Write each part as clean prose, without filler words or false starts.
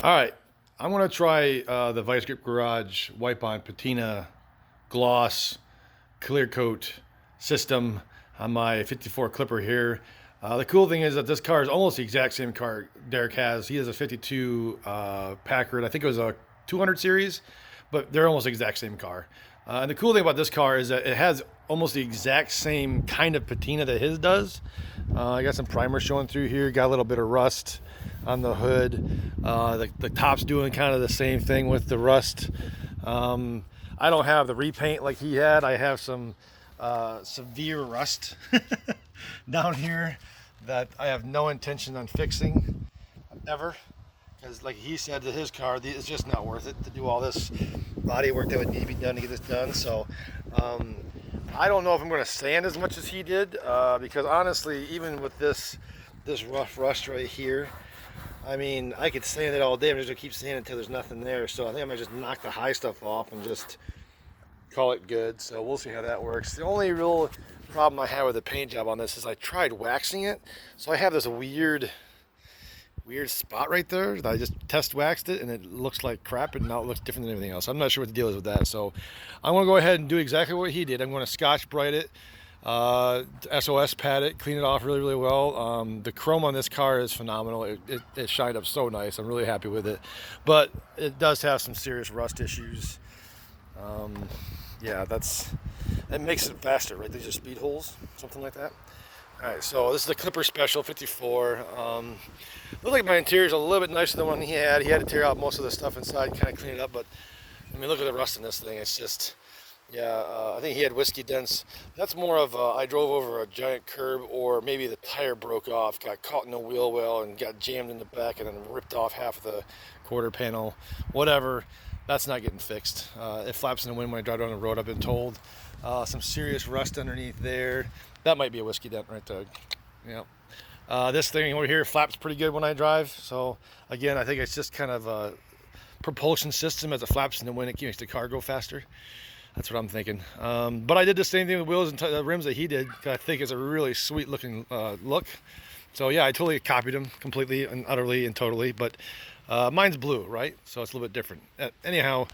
All right, I'm gonna try the Vice Grip Garage wipe on patina gloss clear coat system on my 54 Clipper here. The cool thing is that this car is almost the exact same car Derek has. He has a 52 Packard. I think it was a 200 series, but they're almost the exact same car. And the cool thing about this car is that it has almost the exact same kind of patina that his does. I got some primer showing through here. Got a little bit of rust on the hood. The top's doing kind of the same thing with the rust. I don't have the repaint like he had. I have some severe rust down here that I have no intention on fixing ever, because like he said to his car, it's just not worth it to do all this body work that would need to be done to get this done. So I don't know if I'm going to sand as much as he did, because honestly, even with this rough rust right here, I mean, I could sand it all day. I'm just going to keep sanding until there's nothing there. So I think I might just knock the high stuff off and just call it good. So we'll see how that works. The only real problem I have with the paint job on this is I tried waxing it. So I have this weird spot right there that I just test waxed it, and it looks like crap, and now it looks different than everything else. I'm not sure what the deal is with that. So I'm going to go ahead and do exactly what he did. I'm going to Scotch Brite it, SOS pad it, clean it off really well. The chrome on this car is phenomenal. It shined up so nice. I'm really happy with it, but it does have some serious rust issues. Yeah, that makes it faster, right? These are speed holes, something like that. All right, so this is the Clipper Special 54. Looks like my interior is a little bit nicer than the one he had. He had to tear out most of the stuff inside, kind of clean it up, but I mean, look at the rust in this thing. It's just, yeah, I think he had whiskey dents. That's more of I drove over a giant curb, or maybe the tire broke off, got caught in the wheel well, and got jammed in the back, and then ripped off half of the quarter panel, whatever. That's not getting fixed. It flaps in the wind when I drive down the road, I've been told. Some serious rust underneath there. That might be a whiskey dent right there. Yeah. This thing over here flaps pretty good when I drive. So again, I think it's just kind of a propulsion system. As it flaps in the wind, it makes the car go faster. That's what I'm thinking. But I did the same thing with the wheels and the rims that he did. I think it's a really sweet looking look. So yeah, I totally copied him completely and utterly and totally. But mine's blue, right? So it's a little bit different. Anyhow,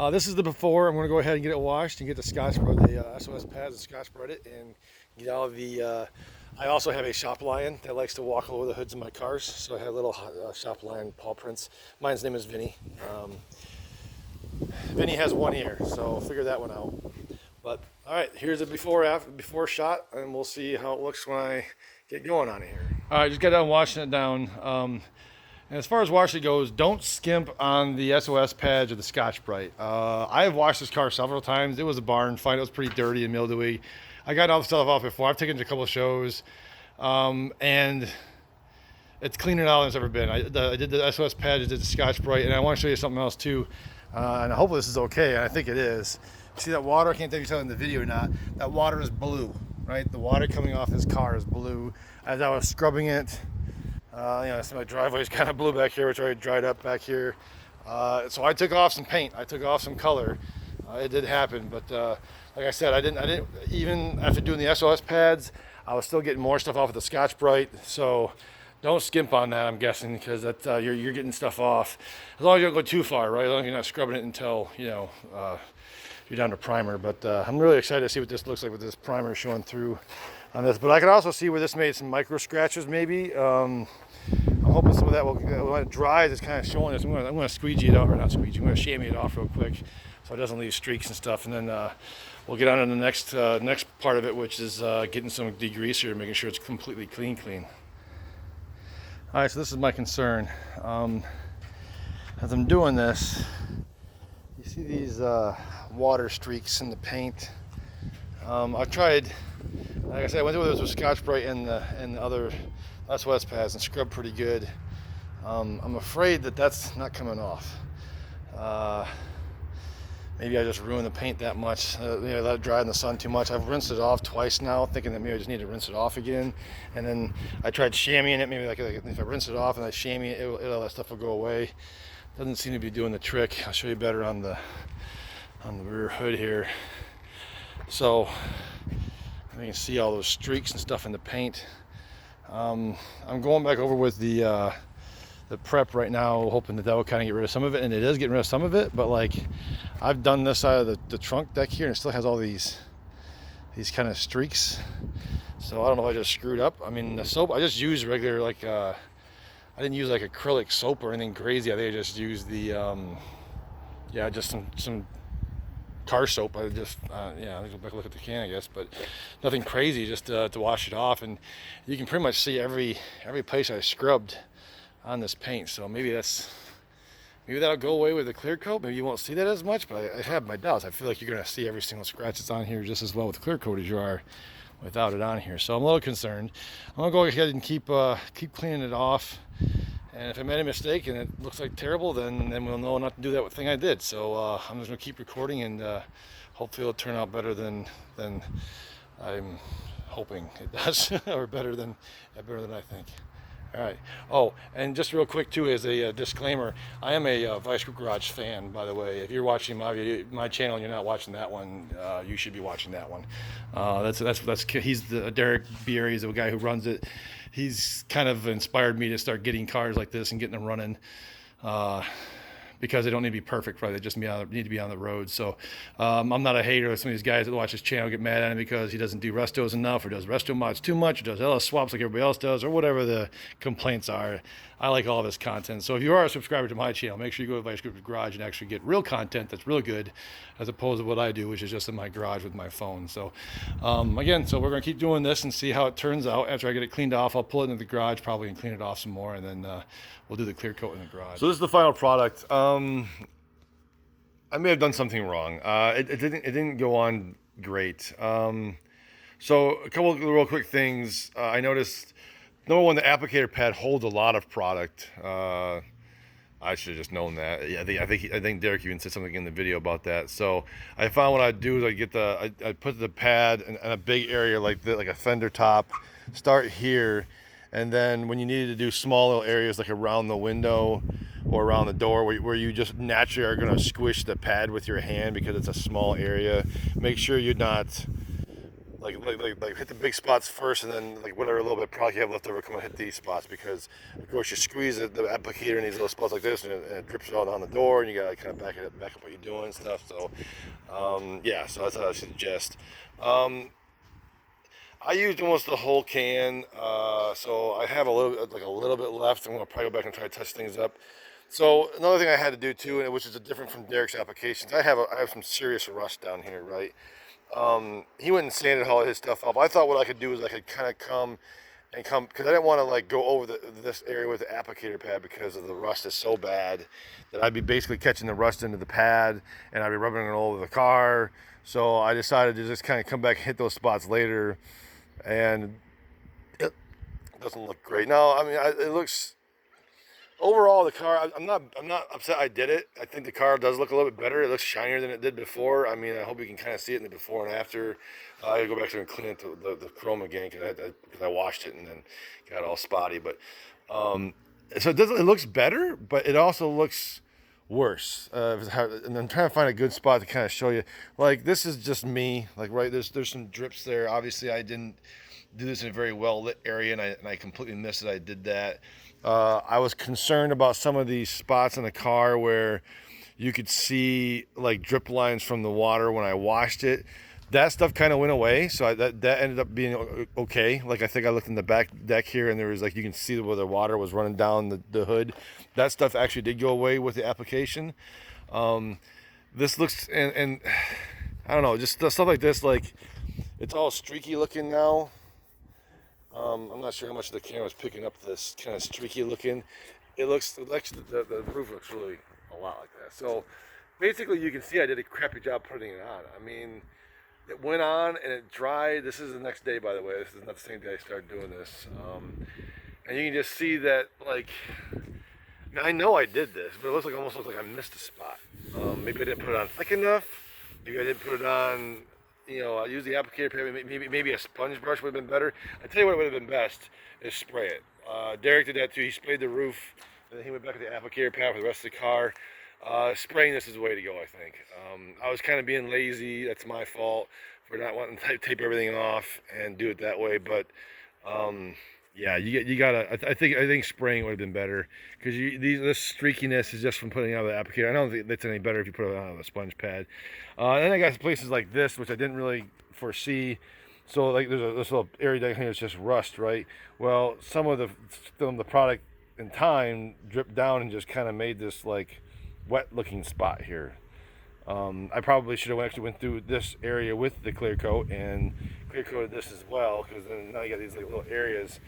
this is the before. I'm going to go ahead and get it washed and get the Scotch Brite, the SOS pads, and Scotch Brite it, and get all of the. I also have a shop lion that likes to walk all over the hoods of my cars, so I have little shop lion paw prints. Mine's name is Vinny. Vinny has one ear, so figure that one out. But all right, here's a before shot, and we'll see how it looks when I get going on here. All right, just got done washing it down. And as far as washing goes, don't skimp on the SOS pads or the Scotch Brite. I have washed this car several times. It was a barn find. It was pretty dirty and mildewy. I got all the stuff off before. I've taken it to a couple of shows, and it's cleaner now than it's ever been. I did the SOS pads, I did the Scotch Brite, and I want to show you something else too. And hopefully this is okay, and I think it is. See that water? I can't tell if you saw it in the video or not. That water is blue, right? The water coming off this car is blue. As I was scrubbing it, so my driveway is kind of blue back here, which already dried up back here. So I took off some paint. I took off some color. It did happen, but like I said, I didn't even after doing the SOS pads, I was still getting more stuff off with the Scotch Brite. So don't skimp on that, I'm guessing, because that you're getting stuff off. As long as you don't go too far, right? As long as you're not scrubbing it until you're down to primer. But I'm really excited to see what this looks like with this primer showing through on this. But I can also see where this made some micro scratches, maybe. I'm hoping some of that will, when it dries, it's kind of showing us. I'm going to squeegee it off, or not squeegee. I'm going to chamois it off real quick, so it doesn't leave streaks and stuff. And then we'll get on to the next part of it, which is getting some degreaser and making sure it's completely clean. All right, so this is my concern. As I'm doing this, you see these water streaks in the paint. I've tried, like I said, I went through this with Scotch Brite and the other SOS pads and scrubbed pretty good. I'm afraid that that's not coming off. Maybe I just ruined the paint that much. Let it dry in the sun too much. I've rinsed it off twice now, thinking that maybe I just need to rinse it off again. And then I tried chamoising it. Maybe like if I rinse it off and I chamois it, all that stuff will go away. Doesn't seem to be doing the trick. I'll show you better on the rear hood here. So you can see all those streaks and stuff in the paint. I'm going back over with the prep right now, hoping that will kind of get rid of some of it, and it is getting rid of some of it. But like, I've done this side of the trunk deck here, and it still has all these kind of streaks. So I don't know if I just screwed up. I mean, the soap, I just used regular, like, I didn't use like acrylic soap or anything crazy. I think I just used the, yeah, just some car soap. I just, yeah, I'll go back and look at the can, I guess, but nothing crazy, just to wash it off. And you can pretty much see every place I scrubbed on this paint. So maybe that'll go away with the clear coat. Maybe you won't see that as much, but I have my doubts. I feel like you're gonna see every single scratch that's on here just as well with clear coat as you are without it on here. So I'm a little concerned. I'm gonna go ahead and keep cleaning it off. And if I made a mistake and it looks like terrible, then we'll know not to do that thing I did. So I'm just gonna keep recording, and hopefully it'll turn out better than I'm hoping it does, or better than I think. All right. Oh, and just real quick too, as a disclaimer, I am a Vice Grip Garage fan, by the way. If you're watching my channel and you're not watching that one, you should be watching that one. He's Derek Bierry is the guy who runs it. He's kind of inspired me to start getting cars like this and getting them running. Because they don't need to be perfect, right? They just need to be on the road. So I'm not a hater of some of these guys that watch his channel get mad at him because he doesn't do restos enough, or does resto mods too much, or does LS swaps like everybody else does, or whatever the complaints are. I like all of his content. So if you are a subscriber to my channel, make sure you go to Vice Grip Garage and actually get real content that's real good, as opposed to what I do, which is just in my garage with my phone. So again, so we're gonna keep doing this and see how it turns out. After I get it cleaned off, I'll pull it into the garage probably and clean it off some more, and then we'll do the clear coat in the garage. So this is the final product. I may have done something wrong. It didn't go on great. So a couple of real quick things. I noticed, number one, the applicator pad holds a lot of product. I should have just known that. Yeah, I think Derek even said something in the video about that. So I found what I'd do is I put the pad in a big area like a fender top, start here, and then when you needed to do small little areas like around the window or around the door where you just naturally are going to squish the pad with your hand because it's a small area, make sure you're not like hit the big spots first, and then like whatever little bit product you have left over, come and hit these spots, because of course you squeeze the applicator in these little spots like this, and it drips all down the door, and you gotta kind of back up what you're doing and stuff. So yeah, so that's what I suggest. I used almost the whole can, so I have a little bit left. I'm gonna probably go back and try to touch things up. So another thing I had to do too, which is different from Derek's applications, I have some serious rust down here, right? He went and sanded all his stuff up. I thought what I could do is I could kind of come, because I didn't want to like go over this area with the applicator pad because of the rust is so bad that I'd be basically catching the rust into the pad and I'd be rubbing it all over the car. So I decided to just kind of come back and hit those spots later, and it doesn't look great. No, I mean, it looks, overall, the car, I'm not upset I did it. I think the car does look a little bit better. It looks shinier than it did before. I mean, I hope you can kind of see it in the before and after. I gotta go back there and clean the chrome again because I washed it and then got all spotty. But so it looks better, but it also looks worse. And I'm trying to find a good spot to kind of show you. Like, this is just me. Like, right, there's some drips there. Obviously, I didn't do this in a very well lit area, and I completely missed it. I did that. I was concerned about some of these spots in the car where you could see like drip lines from the water when I washed it. That stuff kind of went away, so that ended up being okay. Like, I think I looked in the back deck here, and there was like, you can see where the water was running down the hood. That stuff actually did go away with the application. This looks, and I don't know, just stuff like this, like it's all streaky looking now. I'm not sure how much the camera is picking up this kind of streaky looking. It looks, the roof looks really a lot like that. So basically you can see I did a crappy job putting it on. I mean, it went on and it dried. This is the next day, by the way. This is not the same day I started doing this. And you can just see that, like, I know I did this, but it almost looks like I missed a spot. Maybe I didn't put it on thick enough. Maybe I didn't put it on, you know, I use the applicator pad. Maybe a sponge brush would have been better. I tell you what would have been best is spray it. Derek did that too. He sprayed the roof, and then he went back to the applicator pad for the rest of the car. Spraying this is the way to go, I think. I was kind of being lazy. That's my fault for not wanting to tape everything off and do it that way. But Yeah, you gotta. I think spraying would have been better because this streakiness is just from putting it out of the applicator. I don't think that's any better if you put it on a sponge pad. And then I got places like this which I didn't really foresee. So like this little area down here is just rust, right? Well, some of the product in time dripped down and just kind of made this like wet looking spot here. I probably should have actually went through this area with the clear coat and clear coated this as well, because then now you got these like little areas.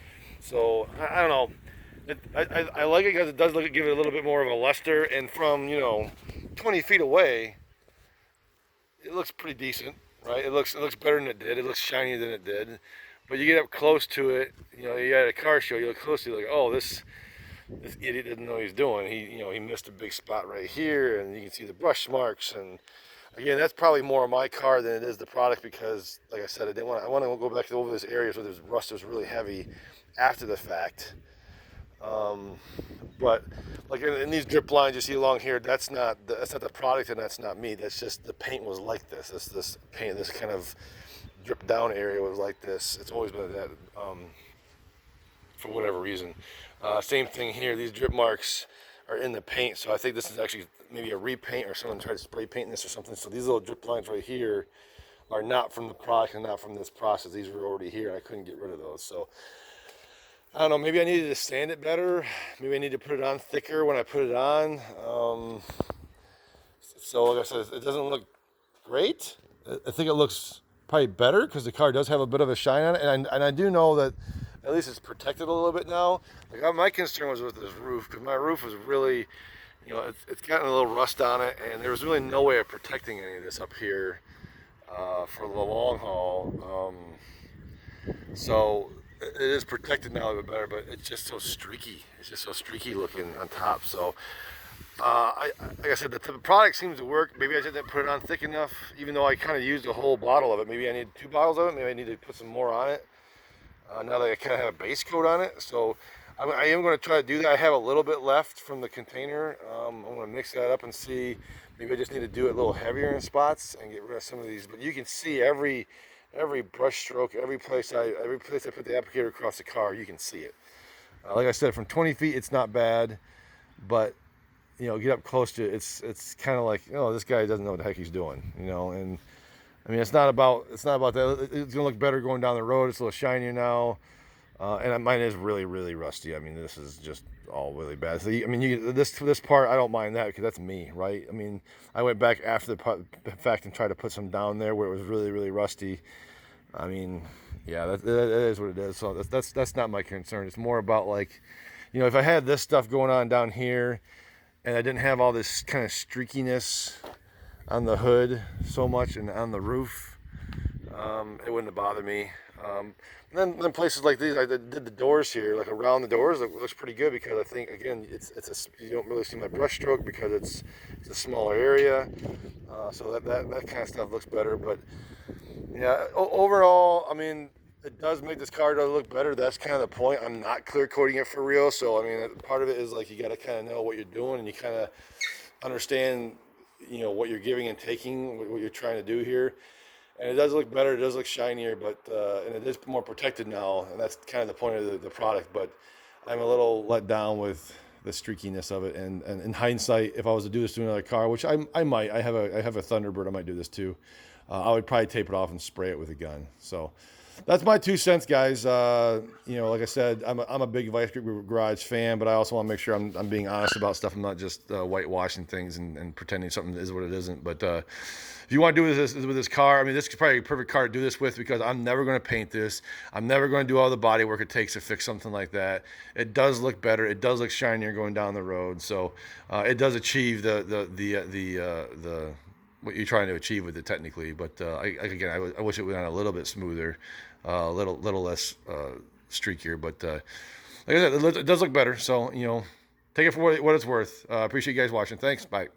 So I don't know. I like it because it does give it a little bit more of a luster, and from 20 feet away, it looks pretty decent, right? It looks better than it did. It looks shinier than it did. But you get up close to it, you got a car show, you look close to it, like, oh, this idiot didn't know what he was doing. He missed a big spot right here, and you can see the brush marks. And again, that's probably more of my car than it is the product, because, like I said, I want to go back over this areas where there's rust was really heavy after the fact. But like in these drip lines you see along here, that's not the product, and that's not me. That's just the paint was like this. This paint, this kind of drip down area was like this. It's always been that. For whatever reason. Same thing here. These drip marks are in the paint, so I think this is actually maybe a repaint, or someone tried to spray paint this or something. So these little drip lines right here are not from the product and not from this process. These were already here, and I couldn't get rid of those. So I don't know. Maybe I needed to sand it better. Maybe I need to put it on thicker when I put it on. So like I said, it doesn't look great. I think it looks probably better because the car does have a bit of a shine on it, and I do know that at least it's protected a little bit now. Like my concern was with this roof, because my roof was really, it's gotten a little rust on it, and there was really no way of protecting any of this up here for the long haul. So it is protected now a little bit better, but it's just so streaky. It's just so streaky looking on top. So like I said, the product seems to work. Maybe I just didn't put it on thick enough, even though I kind of used a whole bottle of it. Maybe I need 2 bottles of it. Maybe I need to put some more on it. Now that I kind of have a base coat on it. So I am going to try to do that. I have a little bit left from the container. I'm going to mix that up and see. Maybe I just need to do it a little heavier in spots and get rid of some of these. But you can see every brush stroke, every place I put the applicator across the car, you can see it. Like I said, from 20 feet, it's not bad. But get up close to it, it's kind of like, this guy doesn't know what the heck he's doing, and I mean, it's not about that. It's gonna look better going down the road. It's a little shinier now, and mine is really, really rusty. I mean, this is just all really bad. So I mean, this part, I don't mind that because that's me, right? I mean, I went back after the fact and tried to put some down there where it was really, really rusty. I mean, yeah, that is what it is. So that's not my concern. It's more about, like, if I had this stuff going on down here, and I didn't have all this kind of streakiness on the hood so much and on the roof, it wouldn't have bothered me. Then places like these, I did the doors here, like around the doors, it looks pretty good, because I think, again, you don't really see my brush stroke because it's a smaller area, so that kind of stuff looks better. But yeah, overall, I mean, it does make this car look better. That's kind of the point. I'm not clear coating it for real, so I mean, part of it is like you got to kind of know what you're doing, and you kind of understand, what you're giving and taking, what you're trying to do here. And it does look better. It does look shinier, but and it is more protected now, and that's kind of the point of the product. But I'm a little let down with the streakiness of it. And in hindsight, if I was to do this to another car, which I might, I have a Thunderbird, I might do this too. I would probably tape it off and spray it with a gun. So that's my 2 cents, guys. Like I said, I'm a big Vice Grip Garage fan, but I also want to make sure I'm being honest about stuff. I'm not just whitewashing things and pretending something is what it isn't. But if you want to do this with this car, I mean, this is probably a perfect car to do this with, because I'm never going to paint this. I'm never going to do all the body work it takes to fix something like that. It does look better. It does look shinier going down the road. So it does achieve the what you're trying to achieve with it technically. But I wish it went on a little bit smoother, a little less streakier. But like I said, it does look better. So take it for what it's worth. Appreciate you guys watching. Thanks. Bye.